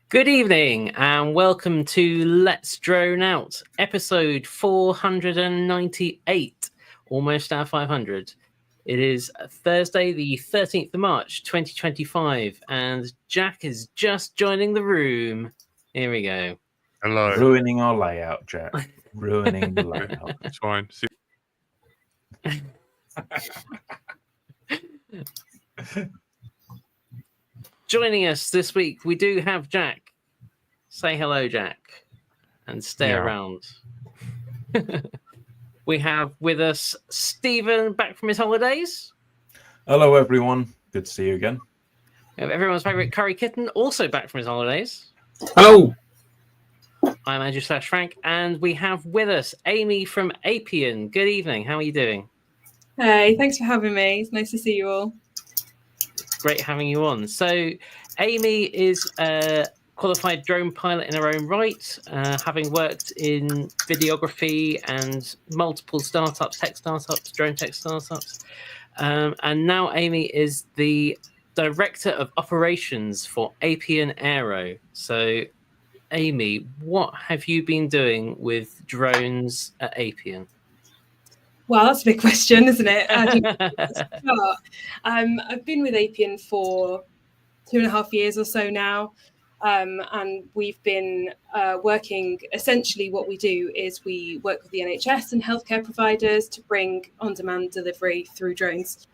Good evening and welcome to Let's Drone Out, episode 498, almost our 500. It is Thursday, the 13th of March, 2025, and Jack is just joining the room. Here we go. Hello. Ruining our layout, Jack. Ruining the layout. It's fine. Joining us this week, we do have Jack. Say hello, Jack, and stay around. We have with us Stephen back from his holidays. Hello, everyone. Good to see you again. We have everyone's favourite curry kitten, also back from his holidays. Hello. I'm Andrew /Frank, and we have with us Amy from Apian. Good evening. How are you doing? Hey, thanks for having me. It's nice to see you all. Great having you on. So, Amy is a qualified drone pilot in her own right, having worked in videography and multiple startups, tech startups, drone tech startups. And now Amy is the Director of Operations for Apian Aero. So, Amy, what have you been doing with drones at Apian? Well, that's a big question, isn't it? I've been with Apian for 2.5 years or so now, and we've been working. Essentially, what we do is we work with the NHS and healthcare providers to bring on-demand delivery through drones.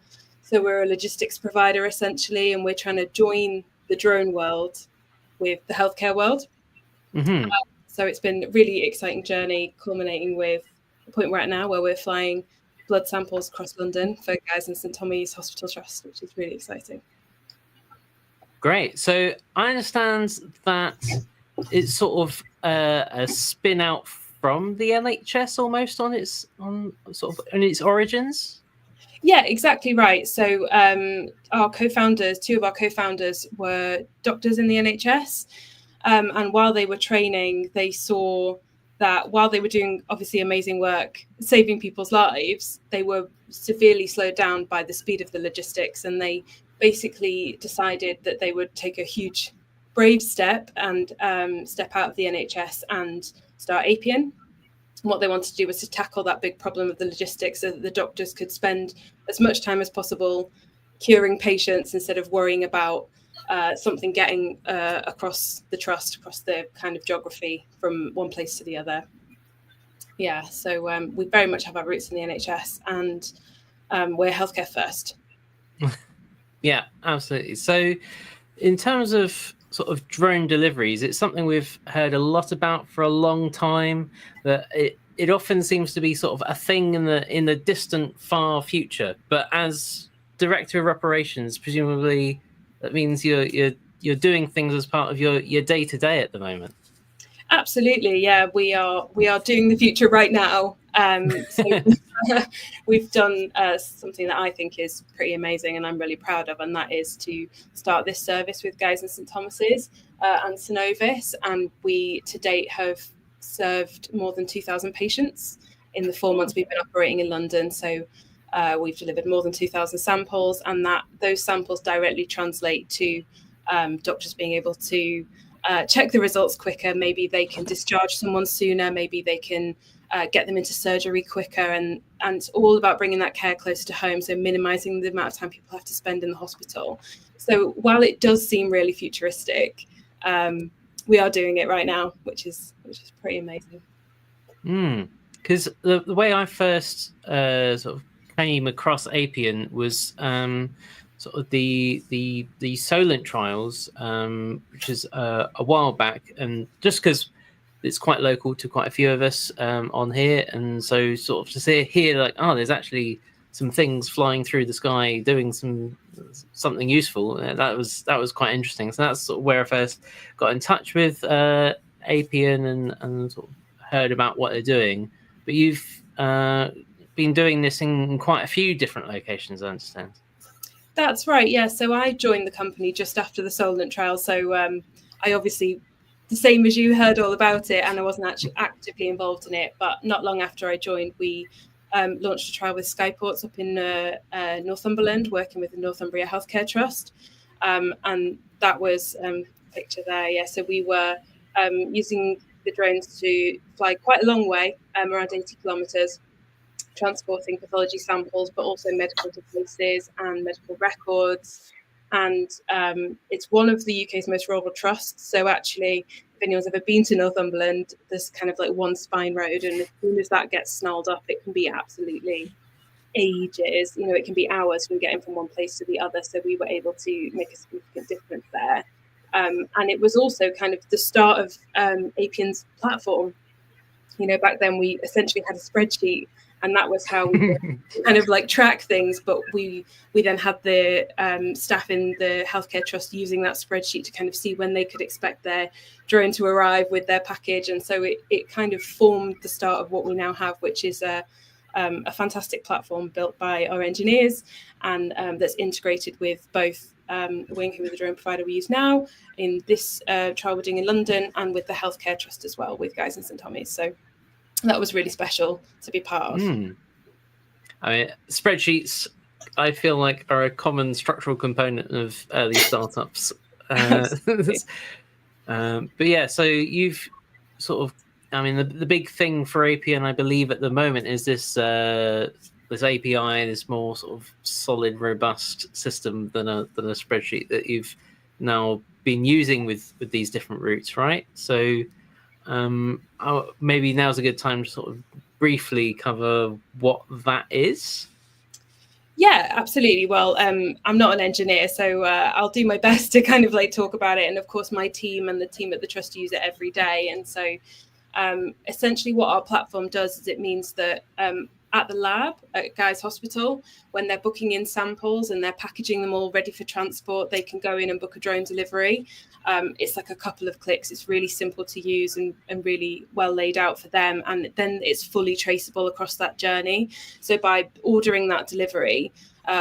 So we're a logistics provider, essentially, and we're trying to join the drone world with the healthcare world. Mm-hmm. So it's been a really exciting journey, culminating with the point we're at now, where we're flying blood samples across London for guys in St Thomas Hospital Trust, which is really exciting. Great. So I understand that it's sort of a spin out from the NHS almost on its origins. Yeah, exactly right. So our co-founders, two of our co-founders were doctors in the NHS. And while they were training, they saw that while they were doing obviously amazing work, saving people's lives, they were severely slowed down by the speed of the logistics. And they basically decided that they would take a huge, brave step and step out of the NHS and start Apian. And what they wanted to do was to tackle that big problem of the logistics so that the doctors could spend as much time as possible curing patients instead of worrying about something getting across the trust, across the kind of geography from one place to the other. Yeah, so we very much have our roots in the NHS, and we're healthcare first. Yeah, absolutely. So in terms of sort of drone deliveries, it's something we've heard a lot about for a long time, that it often seems to be sort of a thing in the distant, far future. But as Director of Operations, presumably that means you're doing things as part of your day-to-day at the moment. Absolutely, yeah. We are doing the future right now. So we've done something that I think is pretty amazing and I'm really proud of, and that is to start this service with guys in St Thomas's and Synovis. And we to date have served more than 2,000 patients in the 4 months we've been operating in London. So we've delivered more than 2,000 samples, and those samples directly translate to doctors being able to check the results quicker. Maybe they can discharge someone sooner. Maybe they can get them into surgery quicker, and it's all about bringing that care closer to home, so minimizing the amount of time people have to spend in the hospital. So while it does seem really futuristic, we are doing it right now, which is pretty amazing. Because the way I first sort of came across Apian was sort of the Solent trials, which is a while back, and just because it's quite local to quite a few of us on here, and so sort of to hear like, oh, there's actually some things flying through the sky doing something useful. That was quite interesting. So that's sort of where I first got in touch with Apian and sort of heard about what they're doing. But you've been doing this in quite a few different locations, I understand. That's right, yeah. So I joined the company just after the Solent trial. So I obviously, the same as you, heard all about it, and I wasn't actually actively involved in it. But not long after I joined, we launched a trial with Skyports up in Northumberland, working with the Northumbria Healthcare Trust. And that was picture there. Yeah, so we were using the drones to fly quite a long way, around 80 kilometres, transporting pathology samples, but also medical devices and medical records. And it's one of the UK's most rural trusts. So actually, if anyone's ever been to Northumberland, there's kind of like one spine road, and as soon as that gets snarled up, it can be absolutely ages. You know, it can be hours from getting from one place to the other. So we were able to make a significant difference there. And it was also kind of the start of Apian's platform. You know, back then we essentially had a spreadsheet, and that was how we kind of like track things. But we then had the staff in the healthcare trust using that spreadsheet to kind of see when they could expect their drone to arrive with their package. And so it kind of formed the start of what we now have, which is a fantastic platform built by our engineers, and that's integrated with both Wing, who are the drone provider we use now in this trial we're doing in London, and with the healthcare trust as well, with Guy's and St Thomas'. So that was really special to be part of. I mean, spreadsheets, I feel like, are a common structural component of early startups. But yeah, so you've sort of, I mean, the big thing for Apian, I believe, at the moment is this API, this more sort of solid, robust system than a spreadsheet that you've now been using with these different routes, right? So maybe now's a good time to sort of briefly cover what that is. Yeah, absolutely. Well, I'm not an engineer, so I'll do my best to kind of like talk about it. And of course, my team and the team at the trust use it every day. And so essentially what our platform does is it means that at the lab at Guy's Hospital, when they're booking in samples and they're packaging them all ready for transport, they can go in and book a drone delivery. It's like a couple of clicks. It's really simple to use and really well laid out for them. And then it's fully traceable across that journey. So by ordering that delivery,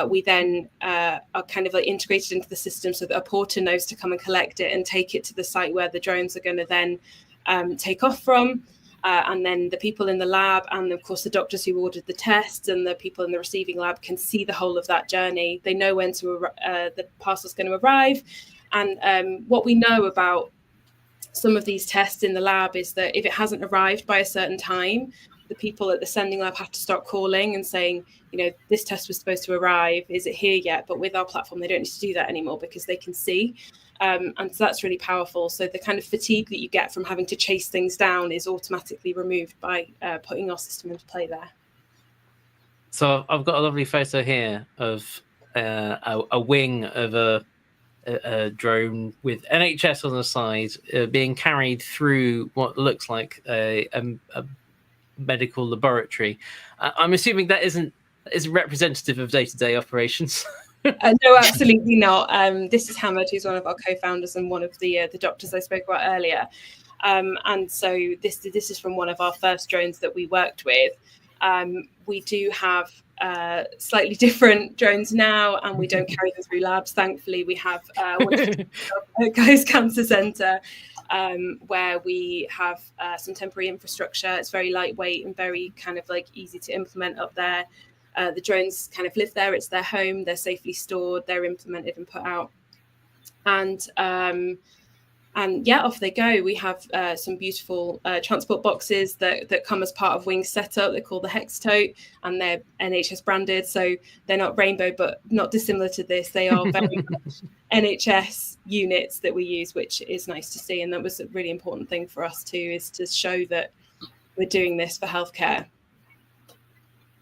we then are kind of like integrated into the system so that a porter knows to come and collect it and take it to the site where the drones are going to then take off from. And then the people in the lab, and of course the doctors who ordered the tests, and the people in the receiving lab can see the whole of that journey. They know when the parcel's going to arrive. And what we know about some of these tests in the lab is that if it hasn't arrived by a certain time, the people at the sending lab have to start calling and saying, you know, this test was supposed to arrive. Is it here yet? But with our platform, they don't need to do that anymore because they can see. And so that's really powerful. So the kind of fatigue that you get from having to chase things down is automatically removed by putting our system into play there. So I've got a lovely photo here of a wing of a drone with NHS on the side being carried through what looks like a medical laboratory. I'm assuming that isn't representative of day-to-day operations. No, absolutely not. This is Hamad, who's one of our co-founders and one of the doctors I spoke about earlier. And so this is from one of our first drones that we worked with. We do have slightly different drones now, and we don't carry them through labs. Thankfully, we have one at Guy's Cancer Centre, where we have some temporary infrastructure. It's very lightweight and very kind of like easy to implement up there. The drones kind of live there. It's their home. They're safely stored. They're implemented and put out. And yeah, off they go. We have some beautiful transport boxes that come as part of Wing's setup. They're called the Hex Tote, and they're NHS branded. So they're not rainbow, but not dissimilar to this. They are very much NHS units that we use, which is nice to see. And that was a really important thing for us too, is to show that we're doing this for healthcare.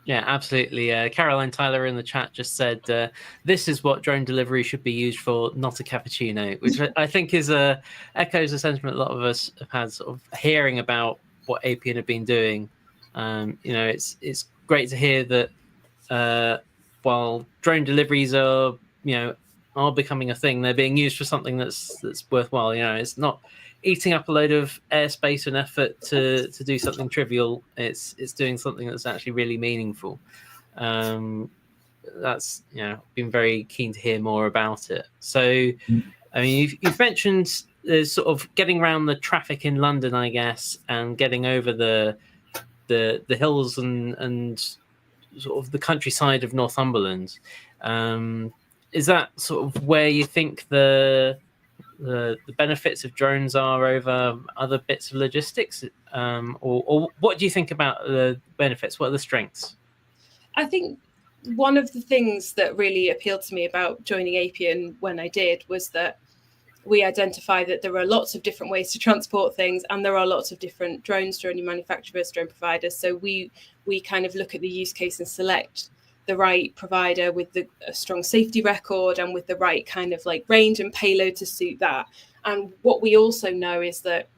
Yeah, absolutely. Caroline Tyler in the chat just said, this is what drone delivery should be used for, not a cappuccino, which I think is echoes a sentiment a lot of us have had, sort of hearing about what Apian have been doing. You know, it's great to hear that while drone deliveries are becoming a thing, they're being used for something that's worthwhile. You know, it's not eating up a load of airspace and effort to do something trivial. It's doing something that's actually really meaningful. That's, you know, been very keen to hear more about it. So, I mean, you've mentioned there's sort of getting around the traffic in London, I guess, and getting over the hills and sort of the countryside of Northumberland. Is that sort of where you think the the benefits of drones are over other bits of logistics, or what do you think about the benefits? What are the strengths? I think one of the things that really appealed to me about joining Apian when I did was that we identify that there are lots of different ways to transport things, and there are lots of different drones, drone manufacturers, drone providers. So we kind of look at the use case and select the right provider with a strong safety record and with the right kind of like range and payload to suit that. And what we also know is that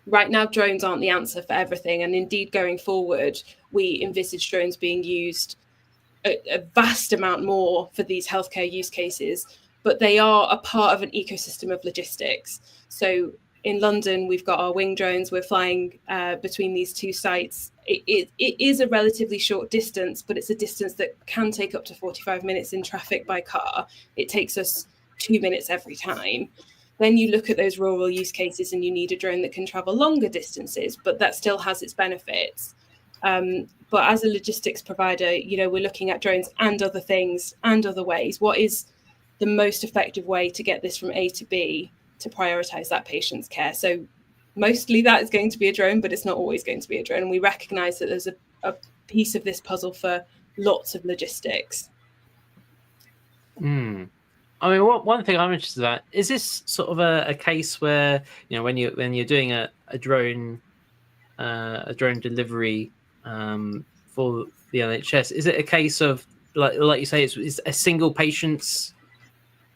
right now drones aren't the answer for everything, and indeed going forward we envisage drones being used a vast amount more for these healthcare use cases, but they are a part of an ecosystem of logistics. So in London, we've got our wing drones. We're flying between these two sites. It is a relatively short distance, but it's a distance that can take up to 45 minutes in traffic by car. It takes us 2 minutes every time. Then you look at those rural use cases and you need a drone that can travel longer distances, but that still has its benefits. But as a logistics provider, you know, we're looking at drones and other things and other ways. What is the most effective way to get this from A to B to prioritize that patient's care? So mostly that is going to be a drone, but it's not always going to be a drone. And we recognize that there's a piece of this puzzle for lots of logistics. I mean, one thing I'm interested about, is this sort of a case where, you know, when you're doing a drone delivery for the NHS, is it a case of like you say, it's a single patient's,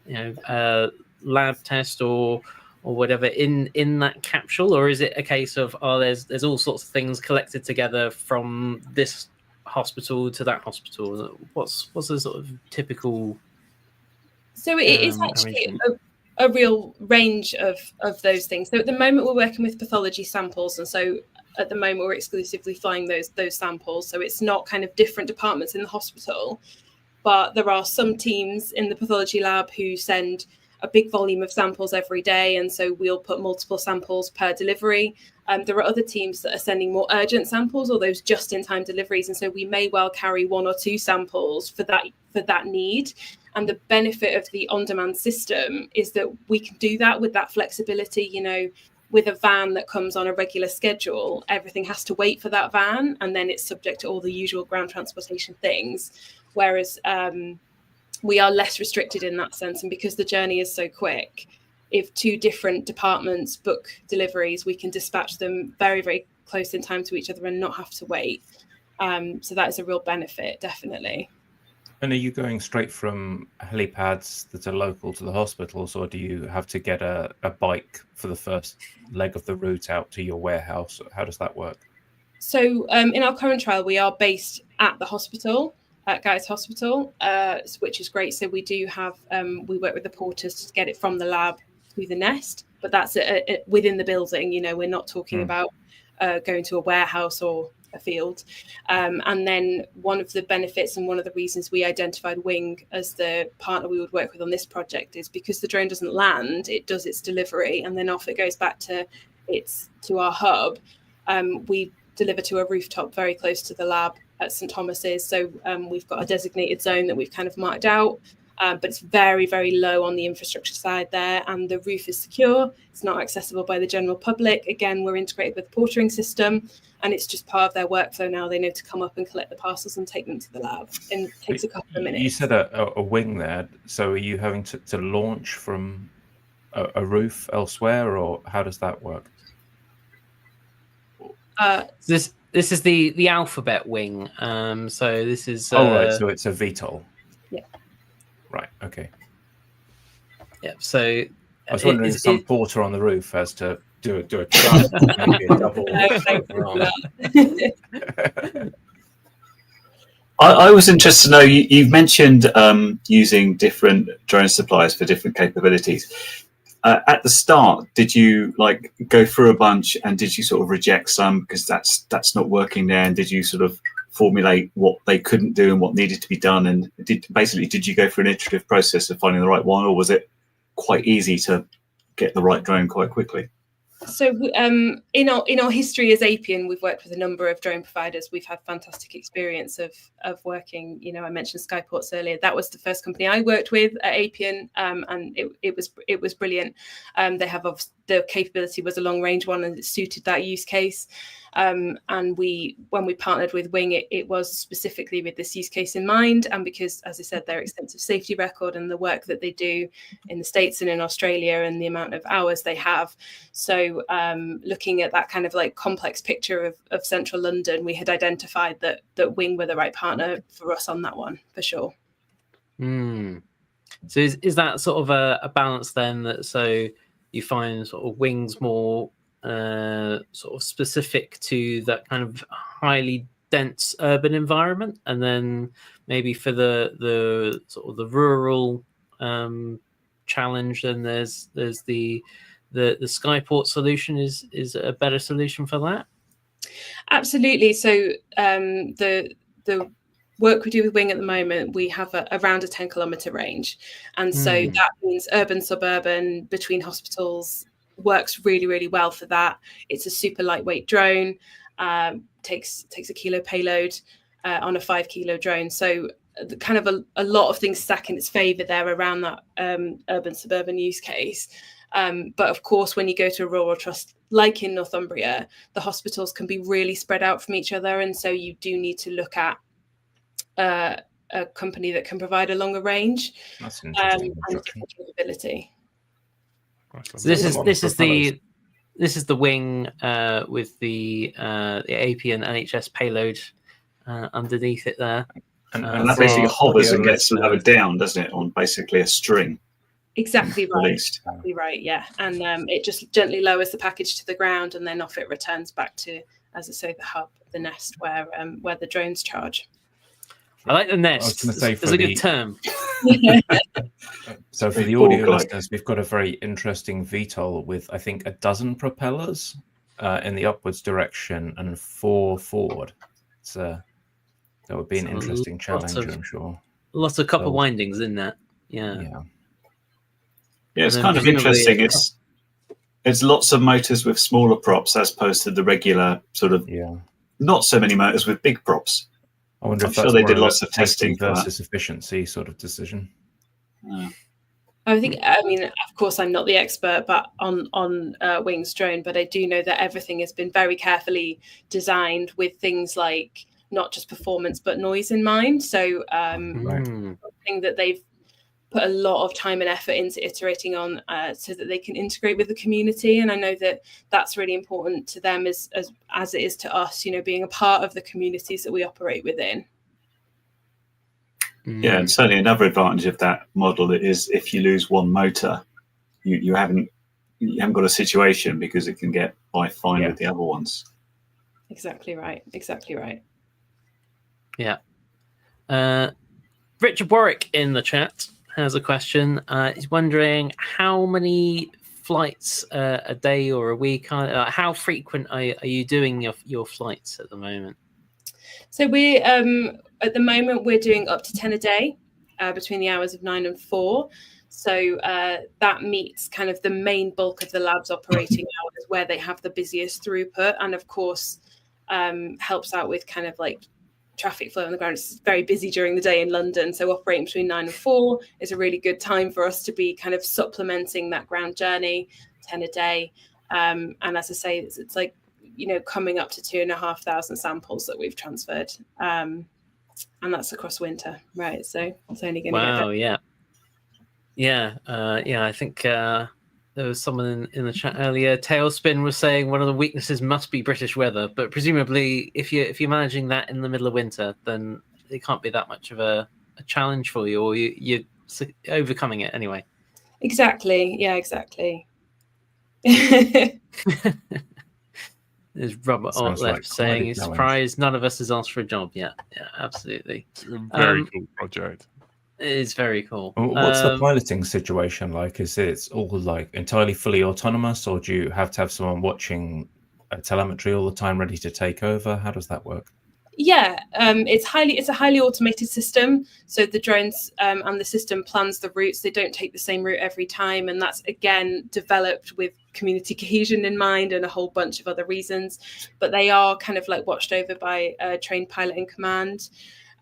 you know, lab test or whatever in that capsule, or is it a case of there's all sorts of things collected together from this hospital to that hospital? What's the sort of typical? So it is actually a real range of those things. So at the moment we're working with pathology samples, and so at the moment we're exclusively flying those samples. So it's not kind of different departments in the hospital, but there are some teams in the pathology lab who send a big volume of samples every day, and so we'll put multiple samples per delivery. There are other teams that are sending more urgent samples or those just-in-time deliveries, and so we may well carry 1 or 2 samples for that need. And the benefit of the on-demand system is that we can do that with that flexibility. You know, with a van that comes on a regular schedule, everything has to wait for that van, and then it's subject to all the usual ground transportation things. Whereas we are less restricted in that sense. And because the journey is so quick, if 2 different departments book deliveries, we can dispatch them very, very close in time to each other and not have to wait. So that is a real benefit, definitely. And are you going straight from helipads that are local to the hospitals, or do you have to get a bike for the first leg of the route out to your warehouse? How does that work? So in our current trial, we are based at the hospital, at Guy's Hospital, which is great. So we do have, we work with the porters to get it from the lab to the nest, but that's within the building. You know, we're not talking about going to a warehouse or a field. And then one of the benefits and one of the reasons we identified Wing as the partner we would work with on this project is because the drone doesn't land, it does its delivery, and then off it goes back to our hub. We deliver to a rooftop very close to the lab at St Thomas's. So we've got a designated zone that we've kind of marked out, but it's very, very low on the infrastructure side there, and the roof is secure. It's not accessible by the general public. Again, we're integrated with the portering system, and it's just part of their workflow now. They know to come up and collect the parcels and take them to the lab, and it takes a couple of minutes. You said a wing there, so are you having to launch from a roof elsewhere, or how does that work? This is the alphabet wing. So this is right. So it's a VTOL. Yeah. Right. Okay. Yeah. So I was wondering if some porter on the roof has to do a maybe a double. I was interested to know, you've mentioned using different drone suppliers for different capabilities. At the start, did you like go through a bunch and did you sort of reject some because that's not working there? And did you sort of formulate what they couldn't do and what needed to be done? And did you go through an iterative process of finding the right one, or was it quite easy to get the right drone quite quickly? So in our history as Apian, we've worked with a number of drone providers. We've had fantastic experience of working. You know, I mentioned Skyports earlier. That was the first company I worked with at Apian, and it was brilliant. They have the capability was a long range one, and it suited that use case. And when we partnered with Wing, it was specifically with this use case in mind, and because, as I said, their extensive safety record and the work that they do in the States and in Australia and the amount of hours they have. So looking at that kind of like complex picture of central London, we had identified that Wing were the right partner for us on that one, for sure. So is that sort of a balance then, that so you find sort of Wing's more sort of specific to that kind of highly dense urban environment, and then maybe for the sort of the rural challenge, then there's the Skyport solution is a better solution for that? Absolutely. So the work we do with Wing at the moment, we have around a 10-kilometre range, and so that means urban, suburban, between hospitals works really, really well for that. It's a super lightweight drone, takes a kilo payload on a 5-kilo drone. So kind of a lot of things stack in its favour there around that urban suburban use case. But of course, when you go to a rural trust like in Northumbria, the hospitals can be really spread out from each other, and so you do need to look at a company that can provide a longer range. That's an interesting and capability. So this is the Wing with the Apian NHS payload underneath it there, and that basically hovers and gets lowered down, doesn't it, on basically a string? Exactly right. Exactly right. Yeah, and it just gently lowers the package to the ground, and then off it returns back to, as I say, the hub, the nest where the drones charge. I like the nest. It's a good term. So for the audio listeners, we've got a very interesting VTOL with, I think, 12 propellers in the upwards direction and 4 forward. So that would be an interesting challenge, I'm sure. Lots of copper windings in that. Yeah, it's kind of interesting. It's lots of motors with smaller props as opposed to the regular sort of not so many motors with big props. I wonder if they did lots of testing versus efficiency sort of decision. I mean, of course, I'm not the expert, but on Wing's drone, but I do know that everything has been very carefully designed with things like not just performance but noise in mind. So something that they've put a lot of time and effort into iterating on so that they can integrate with the community. And I know that that's really important to them as it is to us, you know, being a part of the communities that we operate within. Yeah, and certainly another advantage of that model is if you lose one motor, you haven't got a situation because it can get fine with the other ones. Exactly right. Yeah. Richard Warwick in the chat has a question. He's wondering how many flights a day or a week. How frequent are you doing your flights at the moment? So we at the moment we're doing up to 10 a day between the hours of 9 and 4. So that meets kind of the main bulk of the lab's operating hours where they have the busiest throughput, and of course helps out with kind of like traffic flow on the ground. It's very busy during the day in London, so operating between 9 and 4 is a really good time for us to be kind of supplementing that ground journey, 10 a day. And as I say, it's like, you know, coming up to 2,500 samples that we've transferred, and that's across winter, right? So it's only going to get better. I think there was someone in the chat earlier. Tailspin was saying one of the weaknesses must be British weather, but presumably if you're managing that in the middle of winter, then it can't be that much of a challenge for you, or you're overcoming it anyway. Exactly. Yeah, exactly. There's Robert Ortliff saying he's surprised none of us has asked for a job yet. Yeah, absolutely. It's a very cool project. It is very cool. What's the piloting situation like? Is it all like entirely fully autonomous, or do you have to have someone watching telemetry all the time ready to take over? How does that work? It's a highly automated system. So the drones and the system plans the routes. They don't take the same route every time, and that's again developed with community cohesion in mind and a whole bunch of other reasons. But they are kind of like watched over by a trained pilot in command.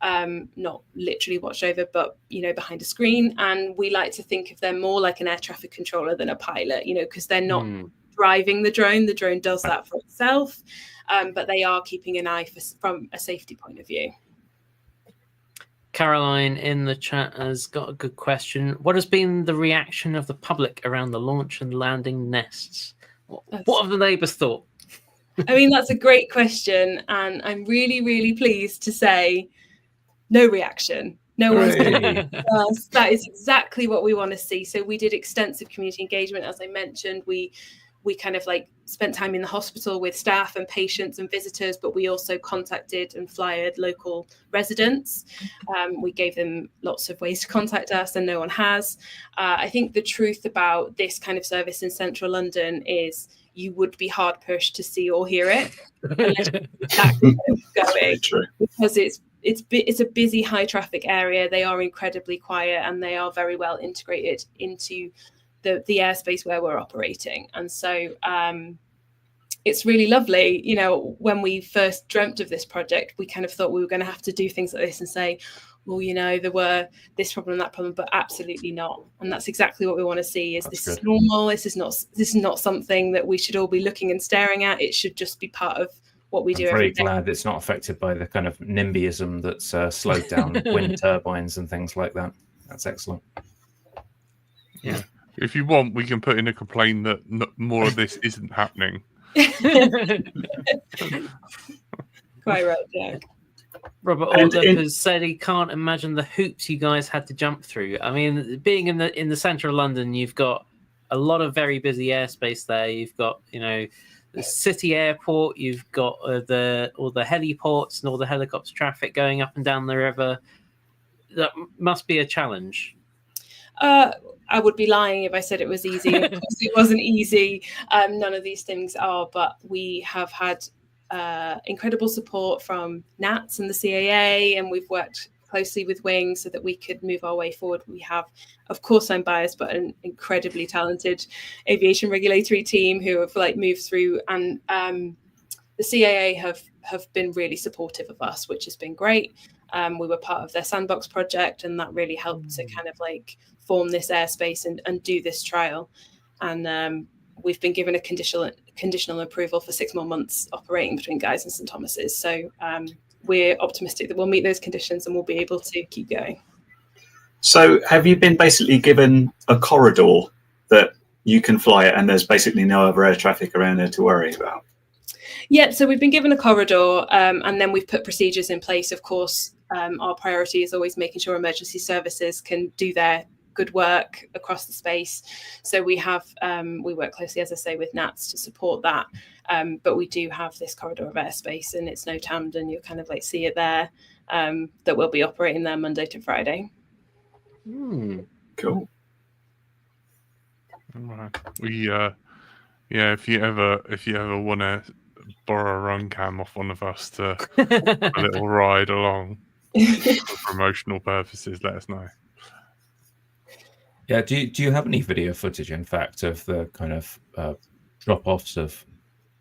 Not literally watched over, but behind a screen. And we like to think of them more like an air traffic controller than a pilot, because they're not driving the drone. The drone does that for itself, but they are keeping an eye from a safety point of view. Caroline in the chat has got a good question. What has been the reaction of the public around the launch and landing nests? What have the neighbours thought? I mean, that's a great question, and I'm really, really pleased to say no reaction. No one's been us. That is exactly what we want to see. So we did extensive community engagement, as I mentioned. We kind of like spent time in the hospital with staff and patients and visitors, but we also contacted and flyered local residents. We gave them lots of ways to contact us, and no one has. I think the truth about this kind of service in central London is you would be hard pushed to see or hear it unless going, because it's a busy, high traffic area. They are incredibly quiet, and they are very well integrated into the airspace where we're operating. And so it's really lovely. When we first dreamt of this project, we kind of thought we were going to have to do things like this and say, well, there were this problem, that problem, but absolutely not. And that's exactly what we want to see. This is normal. This is not something that we should all be looking and staring at. It should just be part of what we do. I'm very glad it's not affected by the kind of NIMBYism that's slowed down wind turbines and things like that. That's excellent. Yeah. If you want, we can put in a complaint that more of this isn't happening. Quite right, Jack. Robert Aldup has said he can't imagine the hoops you guys had to jump through. I mean, being in the centre of London, you've got a lot of very busy airspace there. You've got, the city airport. You've got all the heliports and all the helicopter traffic going up and down the river. That must be a challenge. I would be lying if I said it was easy. Of course, it wasn't easy. None of these things are, but we have had incredible support from NATS and the CAA, and we've worked closely with Wing so that we could move our way forward. We have, of course, I'm biased, but an incredibly talented aviation regulatory team who have moved through, and the CAA have been really supportive of us, which has been great. We were part of their sandbox project, and that really helped to kind of form this airspace and do this trial. And we've been given a conditional approval for 6 more months operating between Guy's and St Thomas's. So we're optimistic that we'll meet those conditions and we'll be able to keep going. So have you been basically given a corridor that you can fly it, and there's basically no other air traffic around there to worry about? Yeah, so we've been given a corridor, and then we've put procedures in place. Of course, our priority is always making sure emergency services can do their good work across the space. So we work closely, as I say, with NATS to support that. But we do have this corridor of airspace, and it's no Camden. You kind of see it there, that we'll be operating there Monday to Friday. Cool. If you ever want to borrow a run cam off one of us to a little ride along for promotional purposes, let us know. Yeah, do you have any video footage, in fact, of the kind of drop-offs of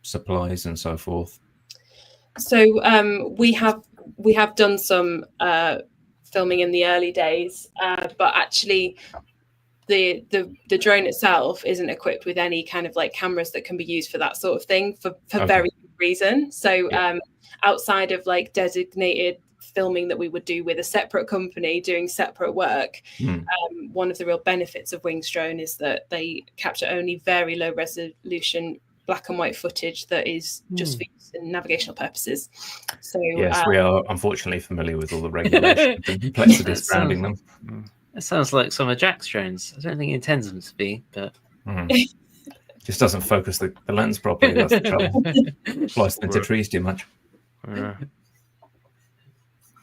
supplies and so forth? So we have done some filming in the early days, but actually the drone itself isn't equipped with any kind of cameras that can be used for that sort of thing for very good reason. So outside of designated filming that we would do with a separate company doing separate work, one of the real benefits of Wing's drone is that they capture only very low resolution black and white footage that is just for use in navigational purposes. So yes, we are unfortunately familiar with all the regulations and complexities surrounding them. It sounds like some of Jack's drones. I don't think he intends them to be, but just doesn't focus the lens properly. That's the trouble. Flies into trees too much. Yeah.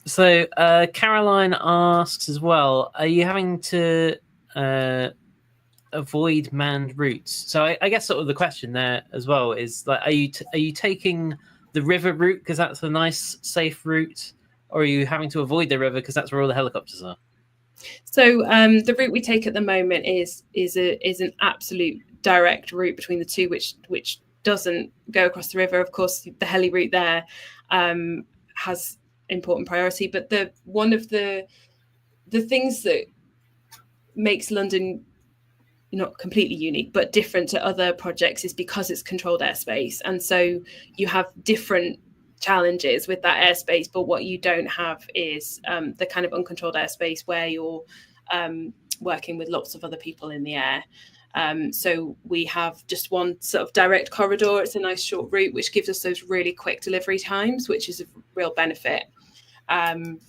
So Caroline asks as well, are you having to avoid manned routes? So I guess sort of the question there as well is are you taking the river route because that's a nice, safe route, or are you having to avoid the river because that's where all the helicopters are? So the route we take at the moment is an absolute direct route between the two, which doesn't go across the river. Of course, the heli route there has important priority, but one of the things that makes London not completely unique but different to other projects is because it's controlled airspace, and so you have different challenges with that airspace, but what you don't have is the kind of uncontrolled airspace where you're working with lots of other people in the air. So we have just one sort of direct corridor. It's a nice short route which gives us those really quick delivery times, which is a real benefit. And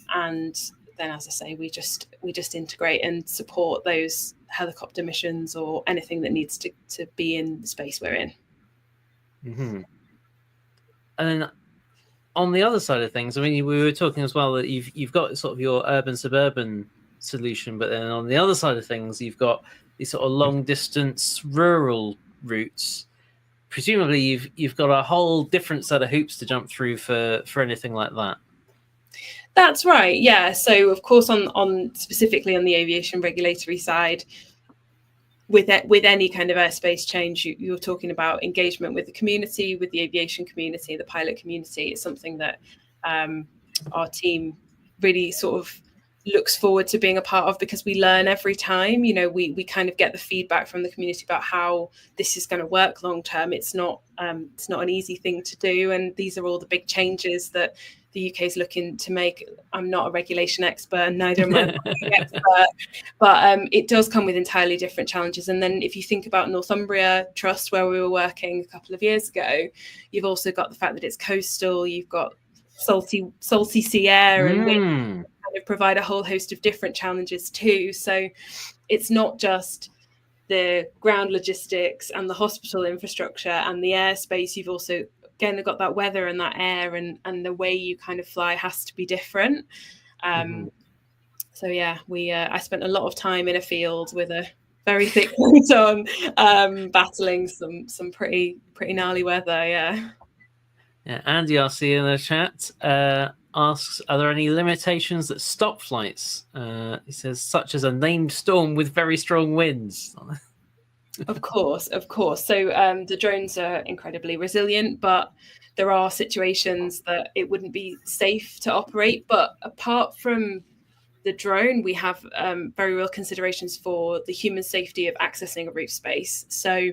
then, as I say, we just integrate and support those helicopter missions or anything that needs to be in the space we're in. Mm-hmm. And then on the other side of things, I mean, we were talking as well that you've got sort of your urban suburban solution, but then on the other side of things, you've got these sort of long distance rural routes. Presumably, you've got a whole different set of hoops to jump through for anything like that. That's right. Yeah. So of course, on specifically on the aviation regulatory side, with any kind of airspace change, you're talking about engagement with the community, with the aviation community, the pilot community. It's something that our team really sort of looks forward to being a part of, because we learn every time. We kind of get the feedback from the community about how this is going to work long term. It's not an easy thing to do, and these are all the big changes that the UK is looking to make. I'm not a regulation expert, neither am I a marketing expert, but it does come with entirely different challenges. And then if you think about Northumbria Trust, where we were working a couple of years ago, you've also got the fact that it's coastal, you've got salty sea air and wind, kind of provide a whole host of different challenges too. So it's not just the ground logistics and the hospital infrastructure and the airspace. You've also again got that weather and that air, and the way you kind of fly has to be different. So yeah, I spent a lot of time in a field with a very thick coat on, battling some pretty gnarly weather. Yeah, Andy, I see in the chat, asks, are there any limitations that stop flights? He says, such as a named storm with very strong winds. Of course. So the drones are incredibly resilient, but there are situations that it wouldn't be safe to operate. But apart from the drone, we have very real considerations for the human safety of accessing a roof space. So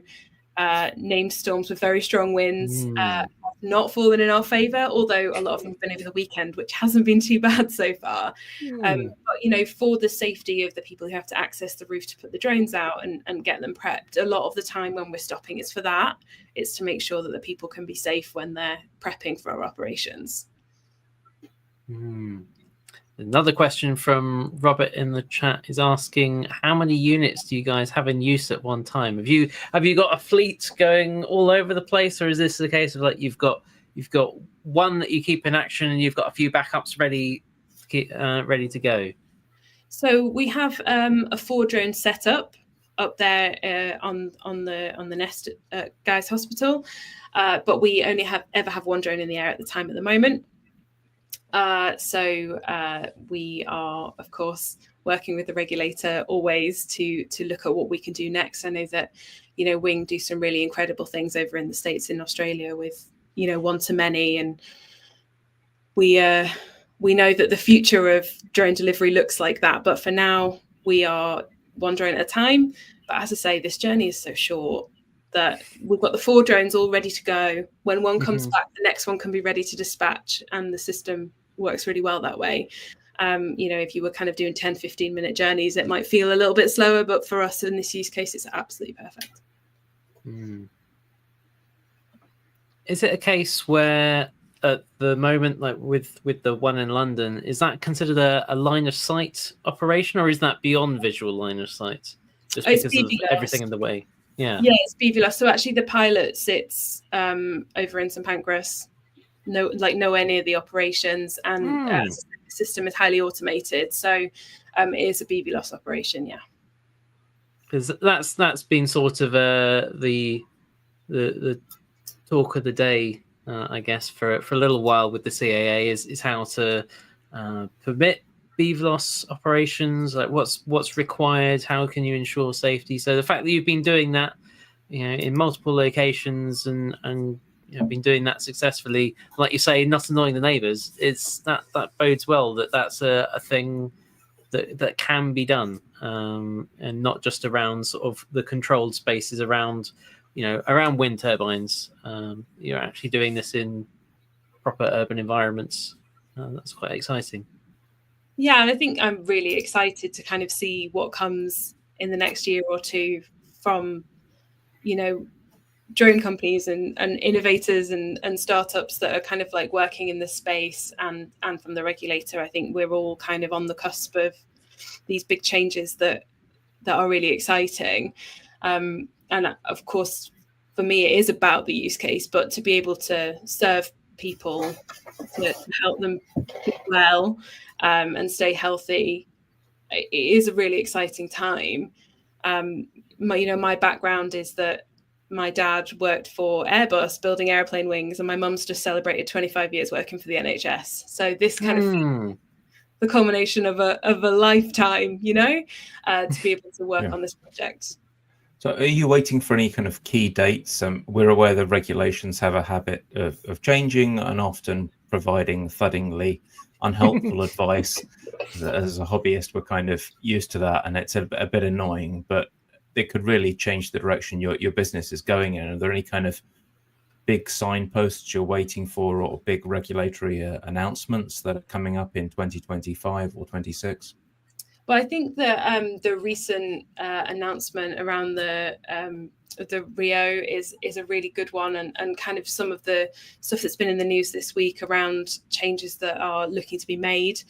named storms with very strong winds have not fallen in our favour, although a lot of them have been over the weekend, which hasn't been too bad so far. But for the safety of the people who have to access the roof to put the drones out and get them prepped, a lot of the time when we're stopping, it's for that. It's to make sure that the people can be safe when they're prepping for our operations. Another question from Robert in the chat is asking, how many units do you guys have in use at one time? Have you got a fleet going all over the place, or is this the case of like you've got one that you keep in action and you've got a few backups ready to go? So we have a 4-drone setup up there on the nest at Guy's Hospital, but we only ever have 1 drone in the air at the time at the moment. So we are, of course, working with the regulator always to look at what we can do next. I know that, Wing do some really incredible things over in the States, in Australia with, one-to-many. And we know that the future of drone delivery looks like that. But for now, we are 1 drone at a time. But as I say, this journey is so short that we've got the 4 drones all ready to go. When one comes back, the next one can be ready to dispatch, and the system works really well that way. If you were kind of doing 10-15 minute journeys, it might feel a little bit slower, but for us in this use case, it's absolutely perfect. Is it a case where at the moment, like with the one in London, is that considered a line of sight operation, or is that beyond visual line of sight just because of everything in the way? Yeah, it's BVLOS. So actually the pilot sits over in St Pancras, nowhere near the operations, and the system is highly automated. So it is a BVLOS operation, yeah. Because that's been sort of the talk of the day I guess, for a little while with the CAA is how to permit BVLOS operations, like what's required, how can you ensure safety. So the fact that you've been doing that, in multiple locations and been doing that successfully, like you say, not annoying the neighbours, that bodes well that's a thing that can be done, and not just around sort of the controlled spaces around wind turbines. You're actually doing this in proper urban environments. That's quite exciting. Yeah, and I think I'm really excited to kind of see what comes in the next year or two from, drone companies and innovators and startups that are kind of like working in this space, and from the regulator. I think we're all kind of on the cusp of these big changes that are really exciting. And of course, for me, it is about the use case, but to be able to serve people, to help them keep well and stay healthy, it is a really exciting time. My background is that my dad worked for Airbus building airplane wings, and my mum's just celebrated 25 years working for the NHS. So this kind of the culmination of a lifetime, to be able to work on this project. So are you waiting for any kind of key dates? We're aware the regulations have a habit of changing and often providing thuddingly unhelpful advice. As a hobbyist, we're kind of used to that, and it's a bit annoying, but it could really change the direction your business is going in. Are there any kind of big signposts you're waiting for, or big regulatory announcements that are coming up in 2025 or 26? Well, I think that the recent announcement around the Rio is a really good one, and kind of some of the stuff that's been in the news this week around changes that are looking to be made.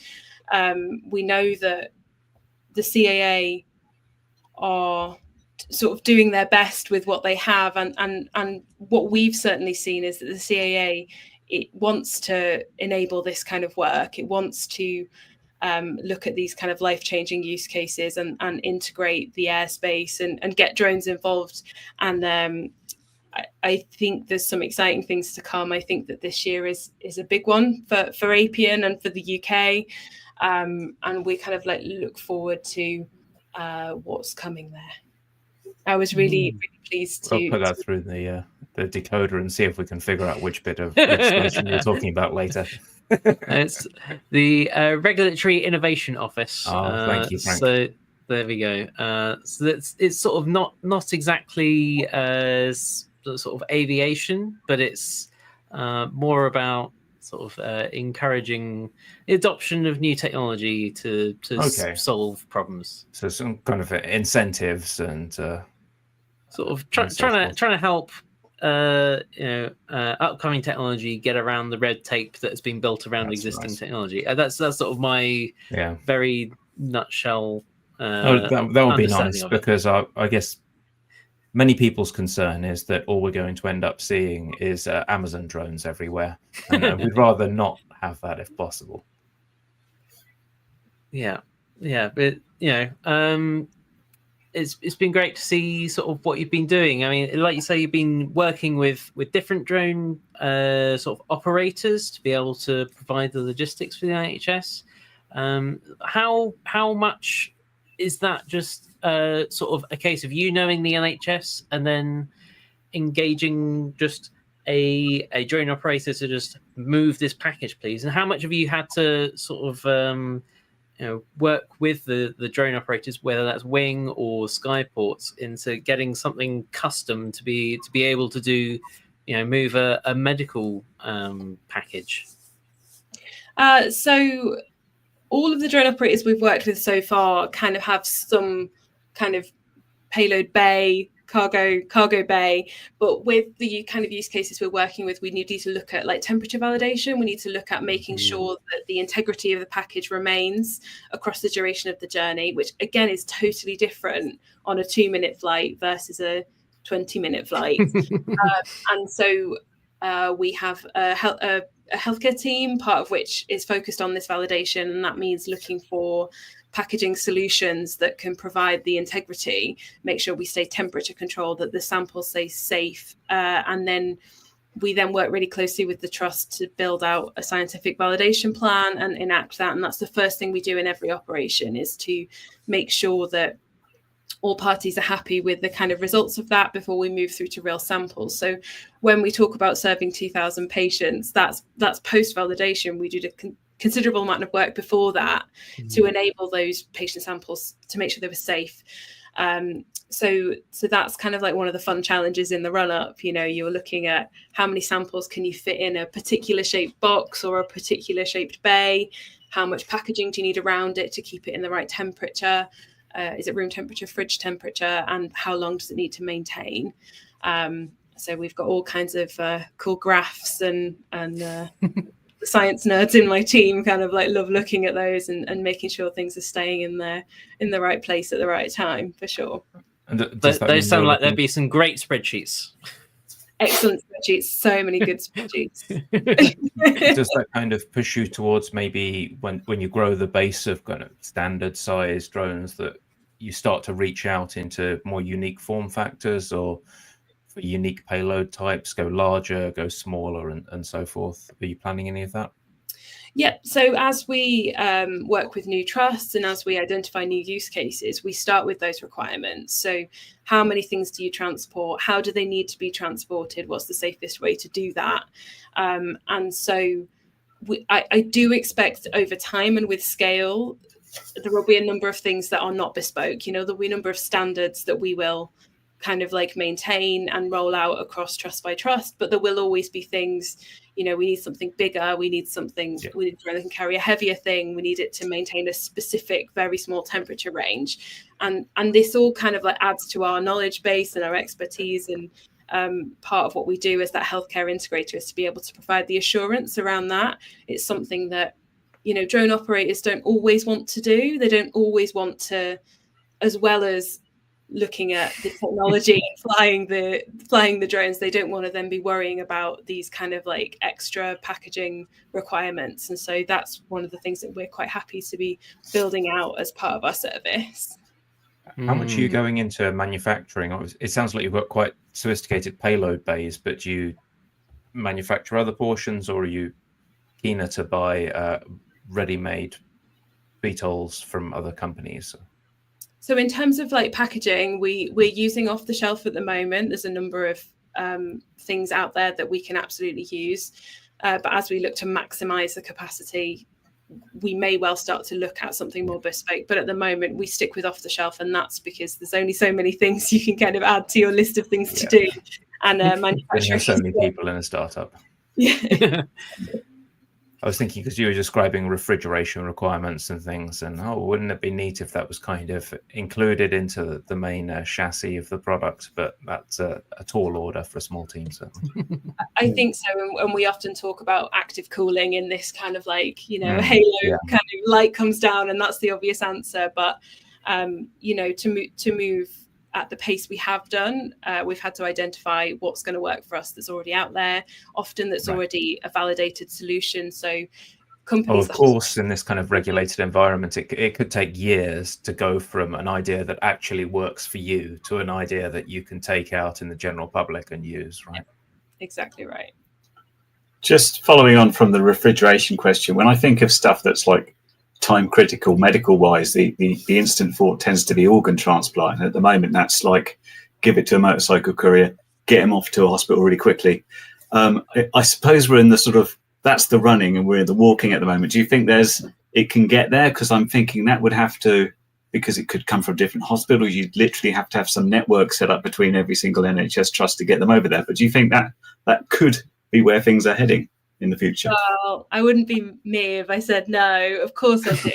We know that the CAA are sort of doing their best with what they have, and what we've certainly seen is that the CAA, it wants to enable this kind of work. It wants to look at these kind of life-changing use cases and integrate the airspace and get drones involved. And I think there's some exciting things to come. I think that this year is a big one for Apian and for the UK, and we kind of look forward to what's coming there. I was really pleased to. I'll put that through the decoder and see if we can figure out which bit of legislation you're talking about later. It's the Regulatory Innovation Office. Oh, thank you, Frank. So there we go. So it's sort of not exactly sort of aviation, but it's more about sort of encouraging the adoption of new technology to solve problems. So some kind of incentives and sort of trying to help upcoming technology get around the red tape that has been built around existing technology. That's sort of my very nutshell. That would be nice, because I guess many people's concern is that all we're going to end up seeing is Amazon drones everywhere, and we'd rather not have that if possible. Yeah, but it's been great to see sort of what you've been doing. I mean, like you say, you've been working with different drone sort of operators to be able to provide the logistics for the NHS. How much is that just sort of a case of you knowing the NHS and then engaging just a drone operator to just move this package, please? And how much have you had to sort of work with the drone operators, whether that's Wing or Skyports, into getting something custom to be able to do, move a medical package? So all of the drone operators we've worked with so far kind of have some kind of payload bay, cargo bay, but with the kind of use cases we're working with, we need to look at like temperature validation. We need to look at making sure that the integrity of the package remains across the duration of the journey, which again is totally different on a 2-minute flight versus a 20-minute flight. And so we have a healthcare team, part of which is focused on this validation, and that means looking for packaging solutions that can provide the integrity, make sure we stay temperature controlled, that the samples stay safe, and then We then work really closely with the trust to build out a scientific validation plan and enact that. And that's the first thing we do in every operation, is to make sure that all parties are happy with the kind of results of that before we move through to real samples. So when we talk about serving 2,000 patients, that's post-validation. We do a considerable amount of work before that to enable those patient samples to make sure they were safe. So that's kind of like one of the fun challenges in the run-up. You know, you're looking at how many samples can you fit in a particular shaped box or a particular shaped bay? How much packaging do you need around it to keep it in the right temperature? Is it room temperature, fridge temperature, and how long does it need to maintain? So we've got all kinds of cool graphs and science nerds in my team kind of like love looking at those and making sure things are staying in the right place at the right time, for sure. And those sound like there'd be some great spreadsheets. Excellent spreadsheets, so many good spreadsheets. Does that kind of push you towards maybe when you grow the base of kind of standard size drones, that you start to reach out into more unique form factors, or for unique payload types, go larger, go smaller, and so forth? Are you planning any of that? Yeah, so as we work with new trusts and as we identify new use cases, we start with those requirements. So how many things do you transport? How do they need to be transported? What's the safest way to do that? And so I do expect over time and with scale, there will be a number of things that are not bespoke. You know, there'll be a number of standards that we will kind of like maintain and roll out across trust by trust, but there will always be things, you know, we need something bigger, we need something, we need to carry a heavier thing, we need it to maintain a specific very small temperature range, and this all kind of like adds to our knowledge base and our expertise. And part of what we do as that healthcare integrator is to be able to provide the assurance around that. It's something that, you know, drone operators don't always want to do. They don't always want to, as well as looking at the technology and flying the drones, they don't want to then be worrying about these kind of like extra packaging requirements. And so that's one of the things that we're quite happy to be building out as part of our service. How much are you going into manufacturing? It sounds like you've got quite sophisticated payload bays, but do you manufacture other portions, or are you keener to buy ready-made VTOLs from other companies? So in terms of like packaging, we're using off the shelf at the moment. There's a number of things out there that we can absolutely use. But as we look to maximize the capacity, we may well start to look at something more bespoke. But at the moment, we stick with off the shelf. And that's because there's only so many things you can kind of add to your list of things to do. And manufacturing. There's so many people in a startup. Yeah. I was thinking, because you were describing refrigeration requirements and things, and wouldn't it be neat if that was kind of included into the main chassis of the product? But that's a tall order for a small team, certainly. I think so, and we often talk about active cooling in this kind of like, you know, halo kind of light comes down, and that's the obvious answer. But you know, to move at the pace we have done, we've had to identify what's going to work for us that's already out there, often that's already a validated solution. So companies... of course, in this kind of regulated environment, it could take years to go from an idea that actually works for you to an idea that you can take out in the general public and use, right? Exactly right. Just following on from the refrigeration question, when I think of stuff that's like time critical medical wise, the instant thought tends to be organ transplant, and at the moment that's like give it to a motorcycle courier, get him off to a hospital really quickly. I suppose we're in the sort of, that's the running and we're in the walking at the moment. Do you think it can get there? Because I'm thinking that would have to, because it could come from different hospitals, you'd literally have to have some network set up between every single NHS trust to get them over there. But do you think that could be where things are heading in the future? Well, I wouldn't be me if I said no. Of course I do.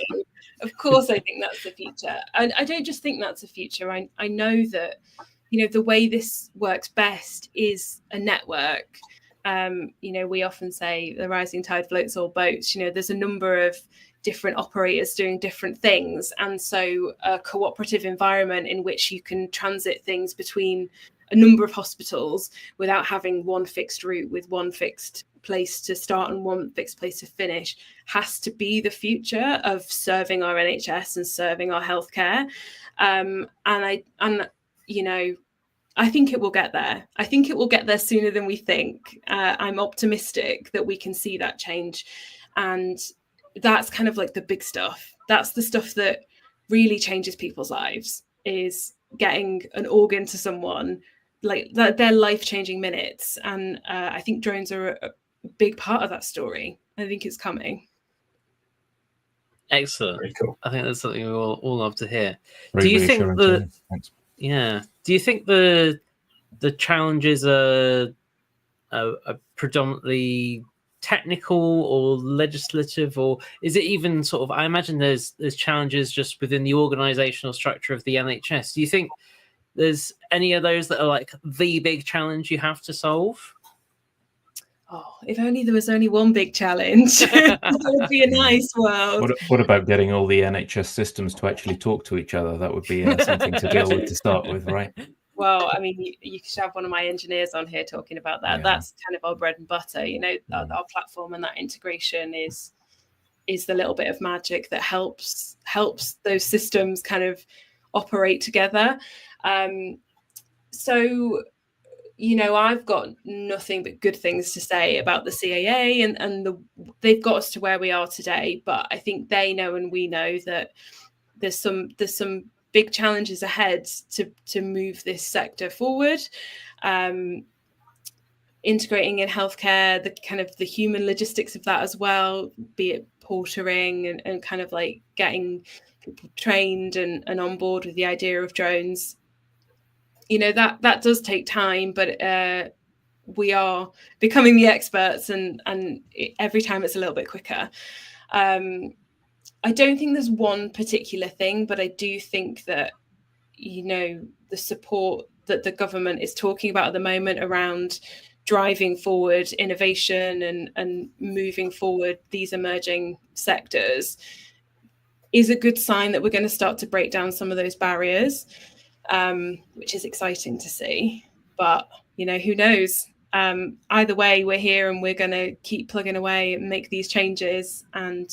Of course I think that's the future. And I don't just think that's the future. I know that, you know, the way this works best is a network. You know, we often say the rising tide floats all boats. You know, there's a number of different operators doing different things. And so a cooperative environment in which you can transit things between a number of hospitals without having one fixed route with one fixed place to start and one fixed place to finish has to be the future of serving our NHS and serving our healthcare. And you know, I think it will get there. I think it will get there sooner than we think. I'm optimistic that we can see that change. And that's kind of like the big stuff. That's the stuff that really changes people's lives, is getting an organ to someone, like their life-changing minutes. And I think drones are a big part of that story. I think it's coming. Excellent. Very cool. I think that's something we all love to hear. Very Do you think reassuring too. Thanks. Yeah. Do you think the challenges are predominantly technical or legislative, or is it even sort of? I imagine there's challenges just within the organisational structure of the NHS. Do you think there's any of those that are like the big challenge you have to solve? Oh, if only there was only one big challenge. That would be a nice world. What about getting all the NHS systems to actually talk to each other? That would be something to deal with to start with, right? Well, I mean, you should have one of my engineers on here talking about that. Yeah. That's kind of our bread and butter. You know, our platform and that integration is the little bit of magic that helps those systems kind of operate together. So, you know, I've got nothing but good things to say about the CAA, and they've got us to where we are today. But I think they know and we know that there's some big challenges ahead to move this sector forward. Integrating in healthcare, the kind of the human logistics of that as well, be it portering and kind of like getting people trained and on board with the idea of drones. You know, that does take time, but we are becoming the experts, and every time it's a little bit quicker. I don't think there's one particular thing, but I do think that, you know, the support that the government is talking about at the moment around driving forward innovation and moving forward these emerging sectors is a good sign that we're going to start to break down some of those barriers, which is exciting to see. But, you know, who knows? Either way, we're here and we're going to keep plugging away and make these changes. And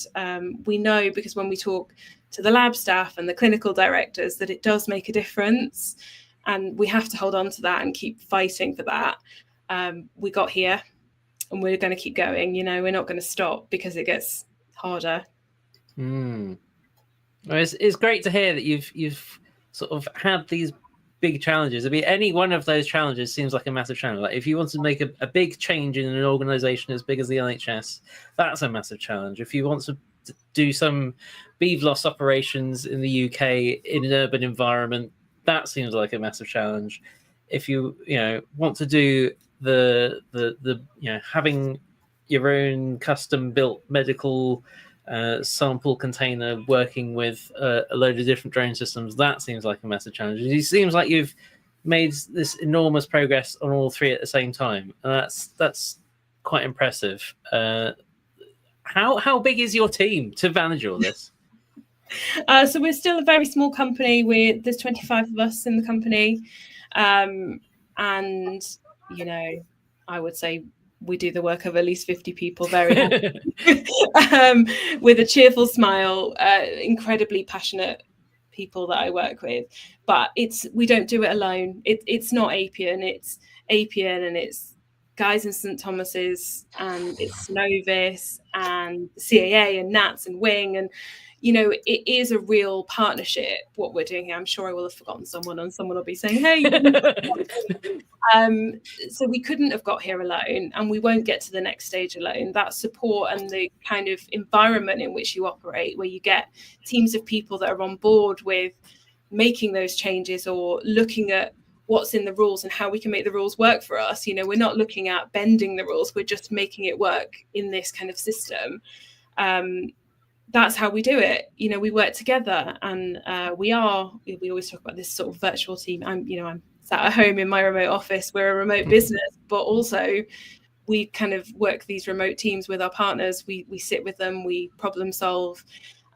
we know, because when we talk to the lab staff and the clinical directors, that it does make a difference. And we have to hold on to that and keep fighting for that. We got here and we're going to keep going. You know, we're not going to stop because it gets harder. Well, it's great to hear that you've sort of had these big challenges. I mean, any one of those challenges seems like a massive challenge. Like if you want to make a big change in an organization as big as the NHS, that's a massive challenge. If you want to do some BVLOS operations in the UK in an urban environment, that seems like a massive challenge. If you want to do the having your own custom built medical sample container working with a load of different drone systems, that seems like a massive challenge. It seems like you've made this enormous progress on all three at the same time, and that's quite impressive. How big is your team to manage all this? So we're still a very small company. There's 25 of us in the company, and you know, I would say we do the work of at least 50 people very with a cheerful smile, incredibly passionate people that I work with. But we don't do it alone. It's not Apian, it's Apian and it's Guy's and St Thomas's and it's Novis and CAA and NATS and Wing, and you know, it is a real partnership what we're doing here. I'm sure I will have forgotten someone and someone will be saying, hey. So we couldn't have got here alone, and we won't get to the next stage alone. That support and the kind of environment in which you operate, where you get teams of people that are on board with making those changes or looking at what's in the rules and how we can make the rules work for us. You know, we're not looking at bending the rules, we're just making it work in this kind of system. That's how we do it. You know, we work together, and we always talk about this sort of virtual team. I'm sat at home in my remote office. We're a remote business, but also we kind of work these remote teams with our partners. We sit with them, we problem solve,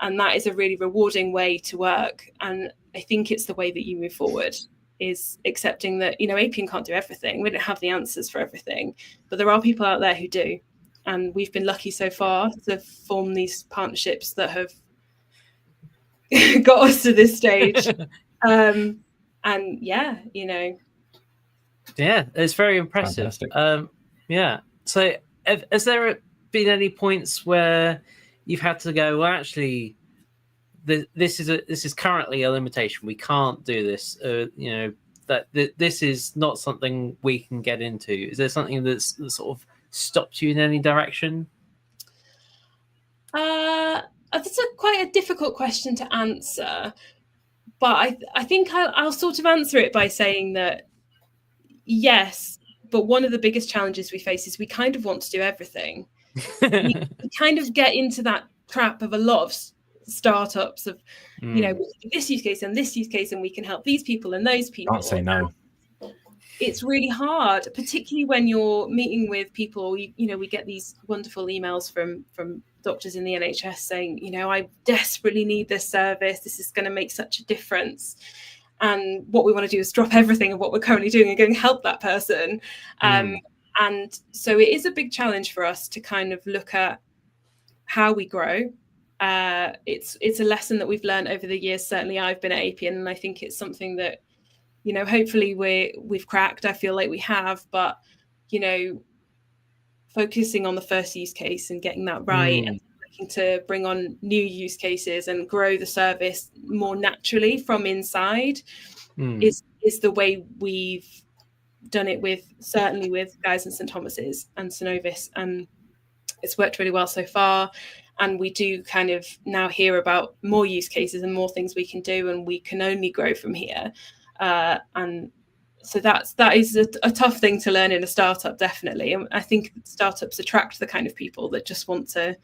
and that is a really rewarding way to work. And I think it's the way that you move forward, is accepting that, you know, Apian can't do everything. We don't have the answers for everything, but there are people out there who do. And we've been lucky so far to form these partnerships that have got us to this stage. And yeah, you know, Yeah, it's very impressive. Fantastic. Yeah. So, has there been any points where you've had to go, well, actually, this is currently a limitation. We can't do this. This is not something we can get into. Is there something that sort of stopped you in any direction? That's quite a difficult question to answer, but I think I'll sort of answer it by saying that yes, but one of the biggest challenges we face is we kind of want to do everything. we kind of get into that trap of a lot of startups of, we can do this use case and this use case, and we can help these people and those people. Can't say no. It's really hard, particularly when you're meeting with people. We get these wonderful emails from doctors in the NHS saying, I desperately need this service. This is going to make such a difference. And what we want to do is drop everything of what we're currently doing and go and help that person. And so it is a big challenge for us to kind of look at how we grow. It's a lesson that we've learned over the years. Certainly I've been at Apian, and I think it's something that, hopefully we've cracked. I feel like we have, but, focusing on the first use case and getting that right and looking to bring on new use cases and grow the service more naturally from inside is the way we've done it certainly with Guy's and St Thomas's and Synovis, and it's worked really well so far. And we do kind of now hear about more use cases and more things we can do, and we can only grow from here. And so that is a tough thing to learn in a startup, definitely. And I think startups attract the kind of people that just want to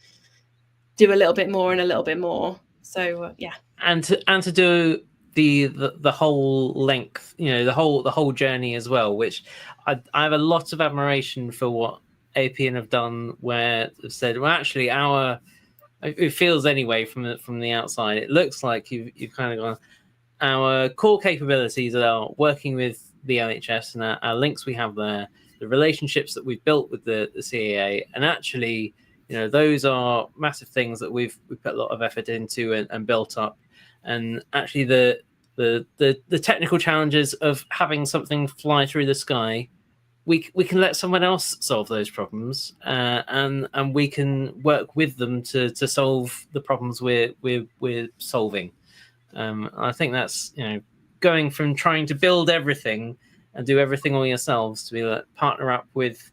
do a little bit more and a little bit more. So yeah, and to do the whole length, the whole journey as well, which I have a lot of admiration for what Apian have done, where they've said, well, actually, it feels anyway from the outside, it looks like you've kind of gone, our core capabilities are working with the NHS and our links we have there, the relationships that we've built with the CAA, and actually, those are massive things that we've put a lot of effort into and built up. And actually, the technical challenges of having something fly through the sky, we can let someone else solve those problems, and we can work with them to solve the problems we're solving. I think that's going from trying to build everything and do everything all yourselves to be like partner up with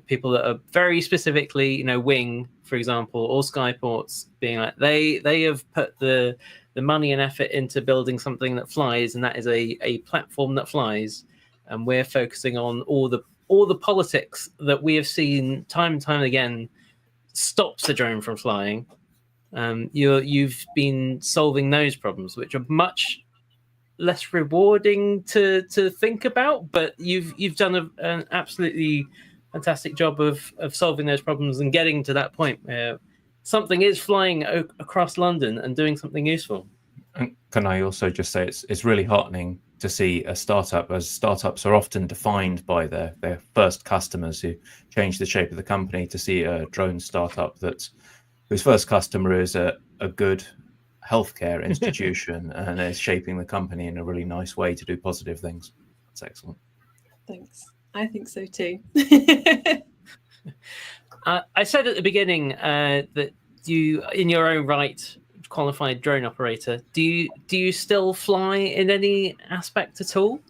people that are very specifically Wing, for example, or Skyports, being like they have put the money and effort into building something that flies, and that is a platform that flies, and we're focusing on all the politics that we have seen time and time again stops the drone from flying. You've been solving those problems, which are much less rewarding to think about, but you've done an absolutely fantastic job of solving those problems and getting to that point where something is flying across London and doing something useful. And can I also just say it's really heartening to see a startup, as startups are often defined by their first customers who change the shape of the company, to see a drone startup whose first customer is a good healthcare institution and is shaping the company in a really nice way to do positive things. That's excellent. Thanks. I think so too. I said at the beginning that you, in your own right, qualified drone operator. Do you still fly in any aspect at all?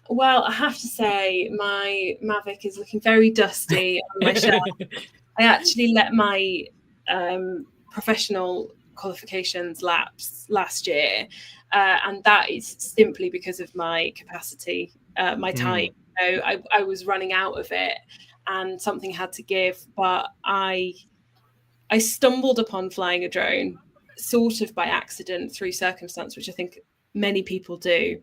Well, I have to say my Mavic is looking very dusty on my shelf. I actually let my professional qualifications lapse last year, and that is simply because of my capacity, my time. I was running out of it, and something had to give. But I stumbled upon flying a drone sort of by accident through circumstance, which I think many people do,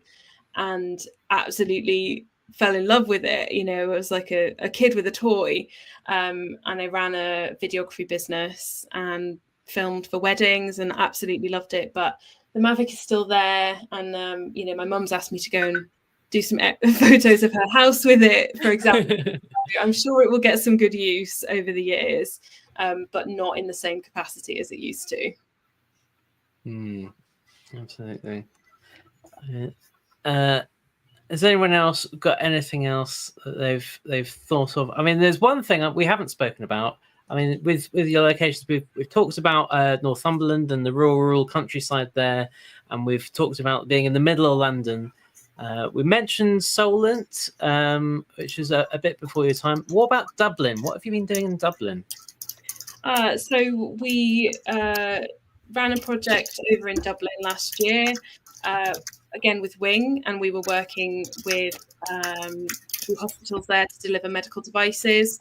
and absolutely fell in love with it. It was like a kid with a toy, and I ran a videography business and filmed for weddings and absolutely loved it. But the Mavic is still there, and my mum's asked me to go and do some photos of her house with it, for example. I'm sure it will get some good use over the years, but not in the same capacity as it used to. Absolutely. Has anyone else got anything else that they've thought of? I mean, there's one thing we haven't spoken about. I mean, with your locations, we've talked about Northumberland and the rural countryside there, and we've talked about being in the middle of London. We mentioned Solent, which is a bit before your time. What about Dublin? What have you been doing in Dublin? So we ran a project over in Dublin last year, again with Wing, and we were working with hospitals there to deliver medical devices.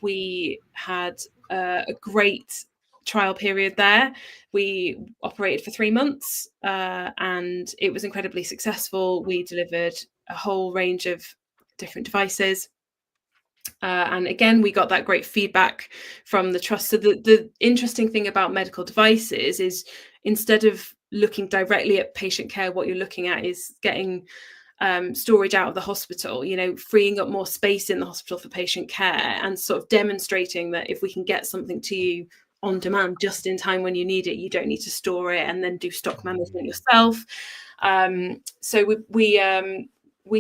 We had a great trial period there. We operated for 3 months, and it was incredibly successful. We delivered a whole range of different devices. And again, we got that great feedback from the trust. So the interesting thing about medical devices is, instead of looking directly at patient care, what you're looking at is getting storage out of the hospital, freeing up more space in the hospital for patient care, and sort of demonstrating that if we can get something to you on demand just in time when you need it, you don't need to store it and then do stock management yourself. So we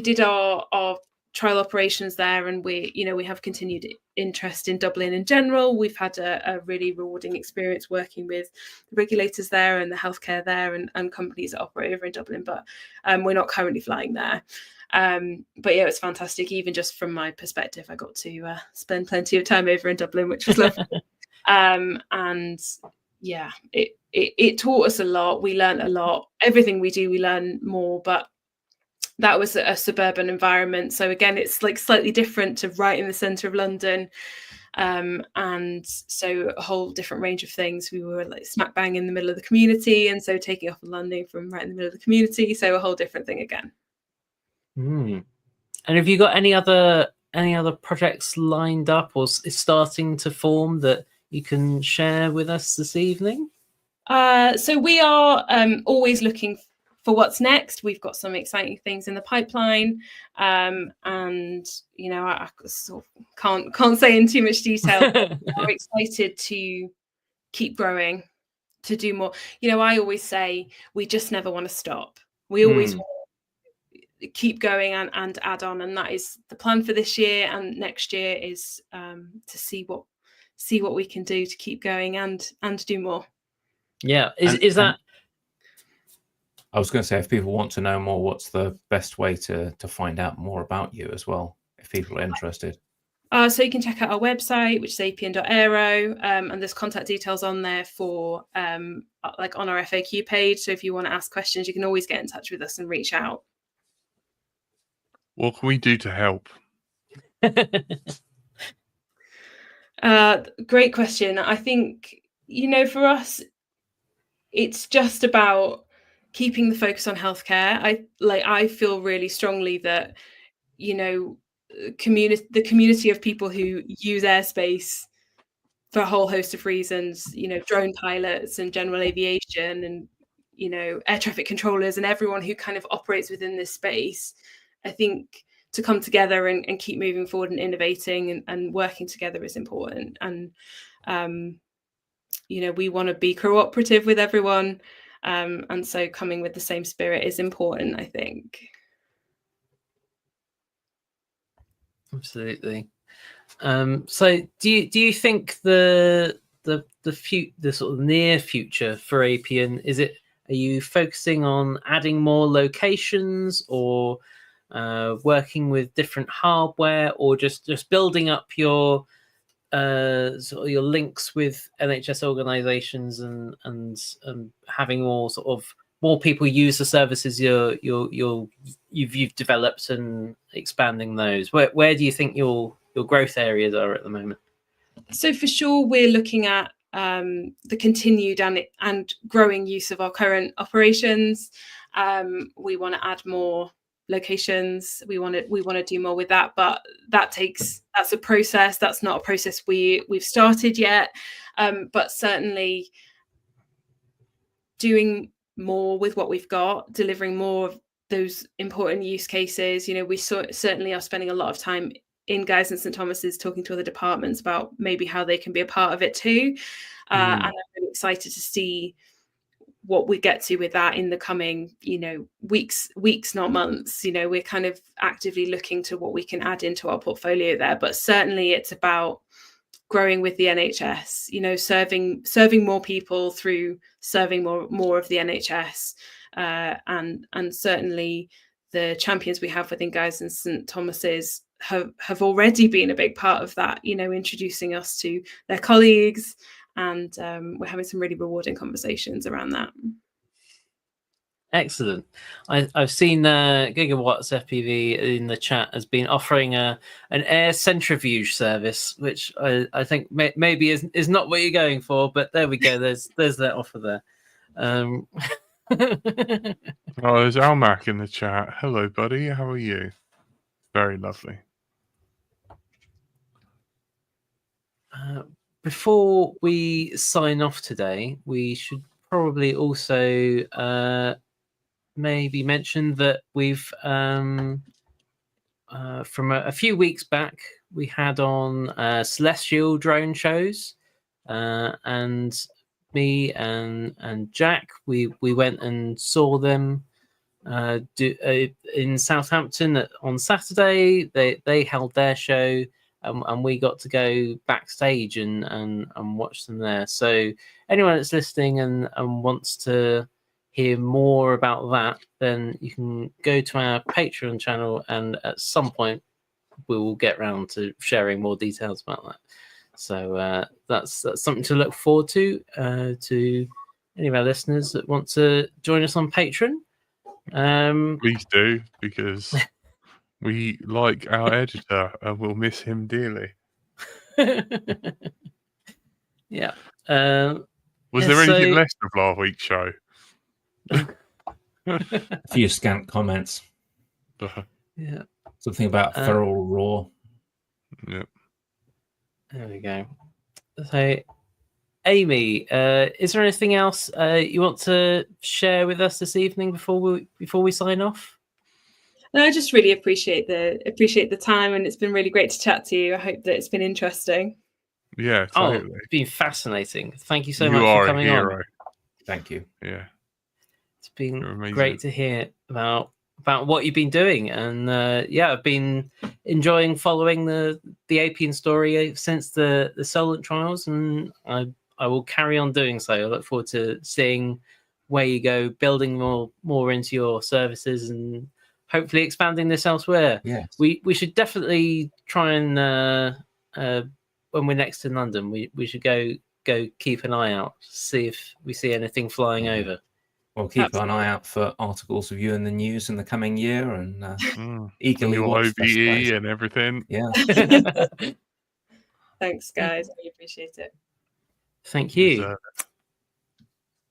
did our trial operations there, and we have continued interest in Dublin in general. We've had a really rewarding experience working with the regulators there and the healthcare there and companies that operate over in Dublin, but we're not currently flying there. But yeah, it's fantastic. Even just from my perspective, I got to spend plenty of time over in Dublin, which was lovely. And yeah, it taught us a lot. We learned a lot. Everything we do, we learn more, but that was a suburban environment. So again, it's like slightly different to right in the centre of London. And so a whole different range of things. We were like smack bang in the middle of the community, and so taking off and landing from right in the middle of the community. So a whole different thing again. And have you got any other projects lined up or starting to form that you can share with us this evening? So we are always looking for what's next. We've got some exciting things in the pipeline, and I sort of can't say in too much detail. But we're excited to keep growing, to do more. I always say we just never want to stop. We always want to keep going and add on, and that is the plan for this year and next year, is to see what we can do to keep going and do more. Yeah, is that? I was going to say, if people want to know more, what's the best way to find out more about you as well, if people are interested? So you can check out our website, which is apian.aero, and there's contact details on there for like on our FAQ page. So if you want to ask questions, you can always get in touch with us and reach out. What can we do to help? Great question. I think, for us, it's just about keeping the focus on healthcare. I feel really strongly that, the community of people who use airspace for a whole host of reasons, drone pilots and general aviation and, air traffic controllers and everyone who kind of operates within this space, I think to come together and keep moving forward and innovating and working together is important. And, we want to be cooperative with everyone. And so coming with the same spirit is important, I think. Absolutely. So do you think the sort of near future for Apian, are you focusing on adding more locations, or working with different hardware, or just building up your sort of your links with NHS organisations and having more people use the services you've developed and expanding those? Where do you think your growth areas are at the moment? So for sure, we're looking at the continued and growing use of our current operations. We want to add more locations. We want to do more with that, but that's a process. That's not a process we've started yet, but certainly doing more with what we've got, delivering more of those important use cases. We certainly are spending a lot of time in Guy's and St Thomas's talking to other departments about maybe how they can be a part of it too. And I'm really excited to see what we get to with that in the coming, weeks, not months. We're kind of actively looking to what we can add into our portfolio there. But certainly it's about growing with the NHS, serving more people through serving more of the NHS, and certainly the champions we have within Guy's and St Thomas's have already been a big part of that, introducing us to their colleagues, and we're having some really rewarding conversations around that. Excellent. I've seen Gigawatts FPV in the chat has been offering an air centrifuge service, which I think maybe is not what you're going for, but there we go. There's that offer there. Oh, there's Almac in the chat. Hello, buddy. How are you? Very lovely. Before we sign off today, we should probably also maybe mention that we've from a few weeks back we had on celestial drone shows, and me and Jack we went and saw them in Southampton on Saturday. They held their show, and we got to go backstage and watch them there. So anyone that's listening and wants to hear more about that, then you can go to our Patreon channel, and at some point we will get round to sharing more details about that. So that's something to look forward to any of our listeners that want to join us on Patreon. Please do, because we like our editor and we'll miss him dearly. Yeah. Was there anything less of last week's show? A few scant comments. Yeah. Something about feral raw. Yep. There we go. So, Amy, is there anything else you want to share with us this evening before we sign off? No, I just really appreciate the time, and it's been really great to chat to you. I hope that it's been interesting. Yeah, totally. Oh, it's been fascinating. Thank you so much for coming on. Thank you. Yeah. It's been great to hear about what you've been doing, and I've been enjoying following the Apian story since the Solent trials, and I will carry on doing so. I look forward to seeing where you go, building more into your services, and hopefully expanding this elsewhere. Yes. We should definitely try and when we're next in London, we should go keep an eye out, see if we see anything flying over. We'll keep an eye out for articles of you in the news in the coming year, and eagerly your watch OBE and everything. Yeah. Thanks, guys. I really appreciate it. Thank you.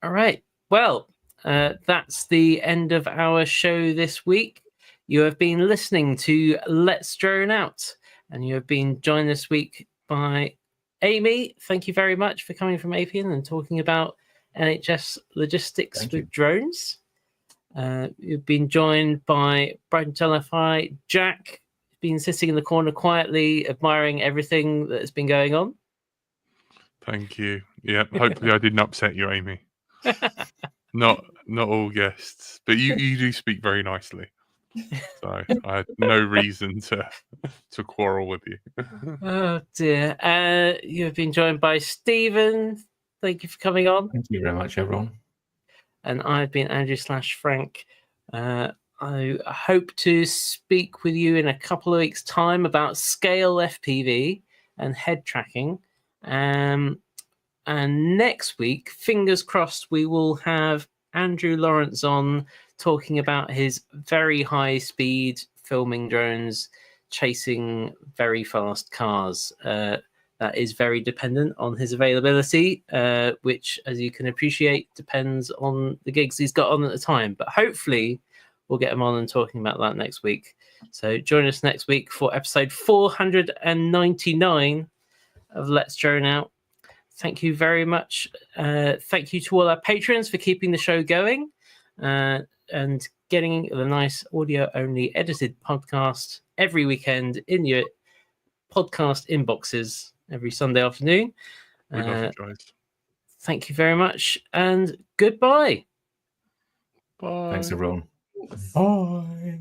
All right. Well, that's the end of our show this week. You have been listening to Let's Drone Out, and you have been joined this week by Amy. Thank you very much for coming from Apian and talking about NHS logistics with drones. You've been joined by Brighton Telefy. Jack has been sitting in the corner quietly admiring everything that has been going on. Thank you. Yeah, hopefully I didn't upset you, Amy. Not all guests, but you do speak very nicely. So I had no reason to quarrel with you. Oh dear. You have been joined by Stephen. Thank you for coming on. Thank you very much, everyone. And I've been Andrew/Frank. I hope to speak with you in a couple of weeks' time about scale FPV and head tracking. And next week, fingers crossed, we will have Andrew Lawrence on talking about his very high speed filming drones chasing very fast cars. That is very dependent on his availability, which, as you can appreciate, depends on the gigs he's got on at the time. But hopefully we'll get him on and talking about that next week. So join us next week for episode 499 of Let's Drone Out. Thank you very much. Thank you to all our patrons for keeping the show going and getting the nice audio-only edited podcast every weekend in your podcast inboxes every Sunday afternoon. We love you guys. thank you very much, and goodbye. Bye. Thanks, everyone. Thanks. Bye.